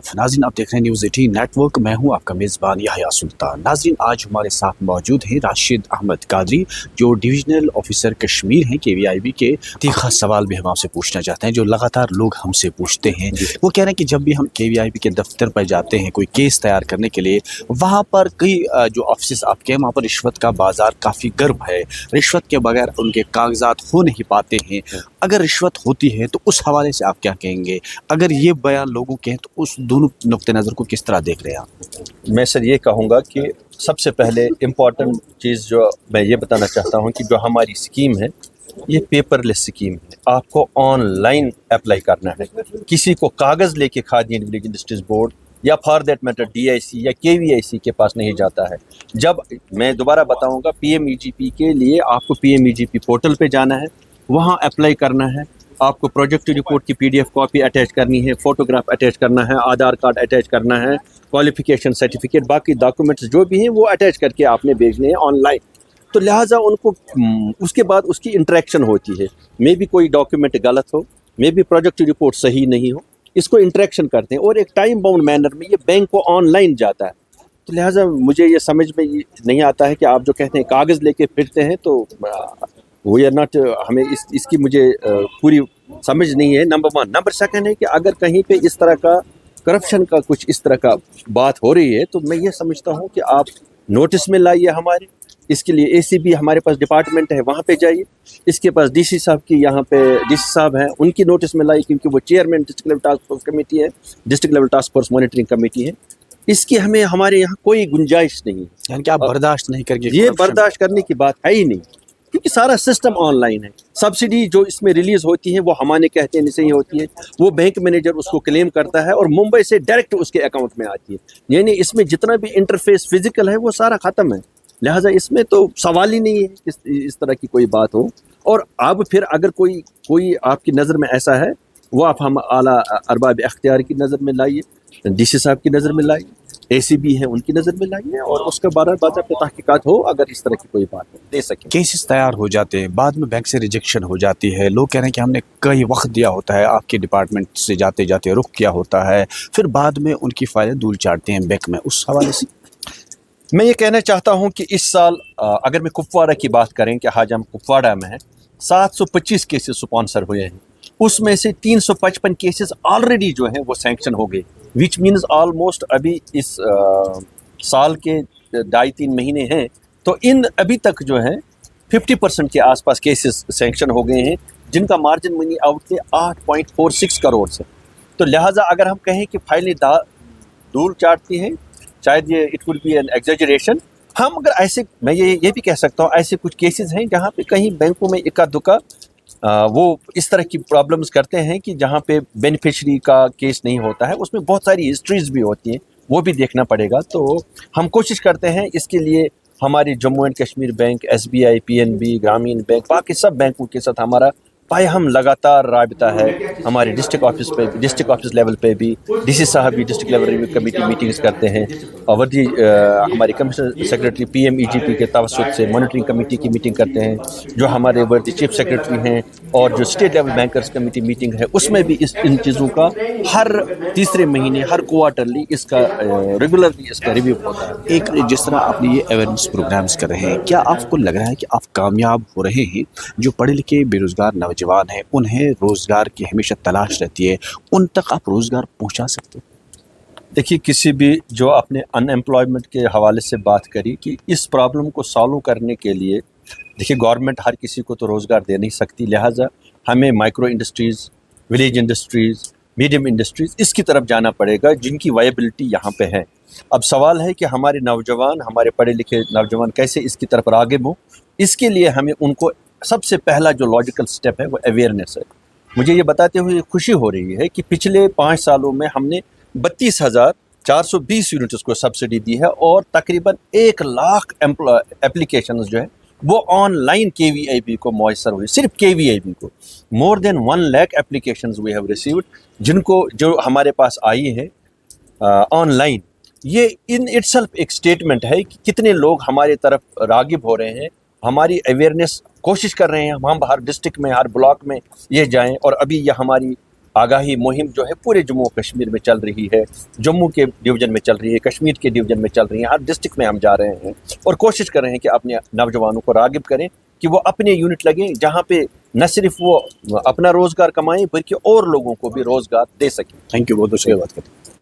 आदाब नाज़रीन, आप देख रहे हैं न्यूज़ 18 नेटवर्क। मैं हूं आपका मेज़बान याह्या सुल्तान। नाज़रीन, आज हमारे साथ मौजूद हैं राशिद अहमद कादरी, जो डिविजनल ऑफिसर कश्मीर हैं KVIB के। तीखा सवाल भी हम आपसे पूछना चाहते हैं जो लगातार लोग हमसे पूछते हैं। वो कह रहे हैं कि जब भी हम KVIB के दफ्तर पर जाते हैं कोई केस तैयार करने के लिए, वहाँ पर कई जो ऑफिस आपके हैं वहाँ पर रिश्वत का बाजार काफ़ी गर्म है। रिश्वत के बगैर उनके कागजात हो नहीं पाते हैं। अगर रिश्वत होती है तो उस हवाले से आप क्या कहेंगे? अगर ये बयान लोगों के हैं तो उस दोनों नुक्ते नज़र को किस तरह देख रहे हैं आप? मैं सर ये कहूँगा कि सबसे पहले इम्पॉर्टेंट चीज़ जो मैं ये बताना चाहता हूँ कि जो हमारी स्कीम है ये पेपरलेस स्कीम है। आपको ऑनलाइन अप्लाई करना है। किसी को कागज़ लेके khadi and village industries board या फॉर दैट मैटर DIC या KVIC के पास नहीं जाता है। जब मैं दोबारा बताऊँगा, PMEGP के लिए आपको PMEGP पोर्टल पे जाना है, वहाँ अप्लाई करना है। आपको प्रोजेक्ट रिपोर्ट की PDF कॉपी अटैच करनी है, फ़ोटोग्राफ अटैच करना है, आधार कार्ड अटैच करना है, क्वालिफ़िकेशन सर्टिफिकेट, बाकी डॉक्यूमेंट्स जो भी हैं वो अटैच करके आपने भेजने हैं ऑनलाइन। तो लिहाजा उनको उसके बाद उसकी इंटरेक्शन होती है। मे भी कोई डॉक्यूमेंट गलत हो, मे भी प्रोजेक्ट रिपोर्ट सही नहीं हो, इसको इंटरेक्शन करते हैं और एक टाइम बाउंड मैनर में ये बैंक को ऑनलाइन जाता है। तो लिहाजा मुझे ये समझ में नहीं आता है कि आप जो कहते हैं कागज़ लेके फिरते हैं, तो वो या नॉट, हमें इसकी मुझे पूरी समझ नहीं है। नंबर 1। नंबर 2 है कि अगर कहीं पे इस तरह का करप्शन का कुछ इस तरह का बात हो रही है तो मैं ये समझता हूँ कि आप नोटिस में लाइए हमारे। इसके लिए ACB हमारे पास डिपार्टमेंट है, वहाँ पे जाइए। इसके पास DC साहब की, यहाँ पे DC साहब हैं, उनकी नोटिस में लाइए, क्योंकि वो chairman district level task force committee है, district level task force monitoring committee है। इसकी हमें हमारे यहाँ कोई गुंजाइश नहीं है। यानी कि आप बर्दाश्त नहीं करके? ये बर्दाश्त करने की बात है ही नहीं, क्योंकि सारा सिस्टम ऑनलाइन है। सब्सिडी जो इसमें रिलीज़ होती है वो हमारे कहते हैं नहीं होती है, वो बैंक मैनेजर उसको क्लेम करता है और मुंबई से डायरेक्ट उसके अकाउंट में आती है। यानी इसमें जितना भी इंटरफेस फिजिकल है वो सारा ख़त्म है। लिहाजा इसमें तो सवाल ही नहीं है कि इस तरह की कोई बात हो। और अब फिर अगर कोई आपकी नज़र में ऐसा है, वो आप हम आला अरबाब इख्तियार की नज़र में लाइए, DC साहब की नज़र में लाइए, ACB है उनकी नज़र में लाइए, और उसके बाज़ाब्ता तहकीकात हो अगर इस तरह की कोई बात है दे सकें। केसेस तैयार हो जाते हैं, बाद में बैंक से रिजेक्शन हो जाती है। लोग कह रहे हैं कि हमने कई वक्त दिया होता है, आपके डिपार्टमेंट से जाते जाते रुक किया होता है, फिर बाद में उनकी फाइलें धूल चाटते हैं बैंक में। उस हवाले से मैं ये कहना चाहता हूँ कि इस साल अगर मैं कुपवाड़ा की बात करें कि आज हम कुपवाड़ा में हैं, 725 केसेस स्पॉन्सर हुए हैं। उसमें से 355 केसेस ऑलरेडी जो हैं वो सैंक्शन हो गए, विच मीन्स ऑलमोस्ट अभी इस साल के 2.5-3 महीने हैं तो इन अभी तक जो है 50% के आसपास केसेस सैंक्शन हो गए हैं, जिनका मार्जिन मनी आउटले 8.46 करोड़ से। तो लिहाजा अगर हम कहें कि फाइलें धूल चाटती हैं, शायद ये it would be an exaggeration. हम अगर ऐसे, मैं ये भी कह सकता हूँ, ऐसे कुछ केसेस हैं जहाँ पे कहीं बैंकों में इक्का दुक्का वो इस तरह की प्रॉब्लम्स करते हैं कि जहाँ पे बेनिफिशरी का केस नहीं होता है, उसमें बहुत सारी हिस्ट्रीज भी होती हैं, वो भी देखना पड़ेगा। तो हम कोशिश करते हैं, इसके लिए हमारी Jammu and Kashmir bank, SBI, PNB, ग्रामीण बैंक, बाकी सब बैंकों के साथ हमारा हम लगातार राबिता है। हमारे डिस्ट्रिक्ट ऑफिस लेवल पे भी DC साहब भी district level review committee meetings करते हैं, और वर्दी हमारे कमिश्नर सेक्रेटरी PMEGP के तवसुत से मॉनिटरिंग कमेटी की मीटिंग करते हैं। जो हमारे वर्दी चीफ सेक्रेटरी हैं और जो state level bankers committee meeting है, उसमें भी इन चीज़ों का हर तीसरे महीने, हर क्वार्टरली इसका रेगुलरली इसका रिव्यू होता है। एक जिस तरह आपने ये अवेयरनेस प्रोग्राम्स कर रहे हैं, क्या आपको लग रहा है कि आप कामयाब हो रहे हैं? जो पढ़े लिखे बेरोजगार नौजवान हैं, उन्हें रोज़गार की हमेशा तलाश रहती है, उन तक आप रोज़गार पहुंचा सकते हो? देखिए, किसी भी जो आपने अनएम्प्लॉयमेंट के हवाले से बात करी कि इस प्रॉब्लम को सॉल्व करने के लिए, देखिए गवर्नमेंट हर किसी को तो रोज़गार दे नहीं सकती। लिहाजा हमें micro industries, village industries, medium industries, इसकी तरफ जाना पड़ेगा जिनकी वायबिलिटी यहाँ पे है। अब सवाल है कि हमारे नौजवान, हमारे पढ़े लिखे नौजवान कैसे इसकी तरफ राग़िब हों। इसके लिए हमें उनको सबसे पहला जो लॉजिकल स्टेप है वो अवेयरनेस है। मुझे ये बताते हुए खुशी हो रही है कि पिछले 5 सालों में हमने 32,420 यूनिट्स को सब्सिडी दी है, और तकरीबन 1 लाख एप्लीकेशंस जो है वो ऑनलाइन KVIB को मौसर हुई। सिर्फ KVIB को more than 1 lakh applications we have received, जो हमारे पास आई है ऑनलाइन। ये इन इटसेल्फ एक स्टेटमेंट है कि कितने लोग हमारे तरफ राग़िब हो रहे हैं, हमारी अवेयरनेस कोशिश कर रहे हैं। हम हर डिस्ट्रिक्ट में, हर ब्लॉक में ये जाएं, और अभी ये हमारी آگاہی مہم جو ہے پورے جموں کشمیر میں چل رہی ہے، جموں کے ڈویژن میں چل رہی ہے، کشمیر کے ڈویژن میں چل رہی ہے، ہر ڈسٹرکٹ میں ہم جا رہے ہیں اور کوشش کر رہے ہیں کہ اپنے نوجوانوں کو راغب کریں کہ وہ اپنے یونٹ لگیں جہاں پہ نہ صرف وہ اپنا روزگار کمائیں بلکہ اور لوگوں کو بھی روزگار دے سکیں۔ تھینک یو، بہت بہت شکریہ بات کرتے ہیں۔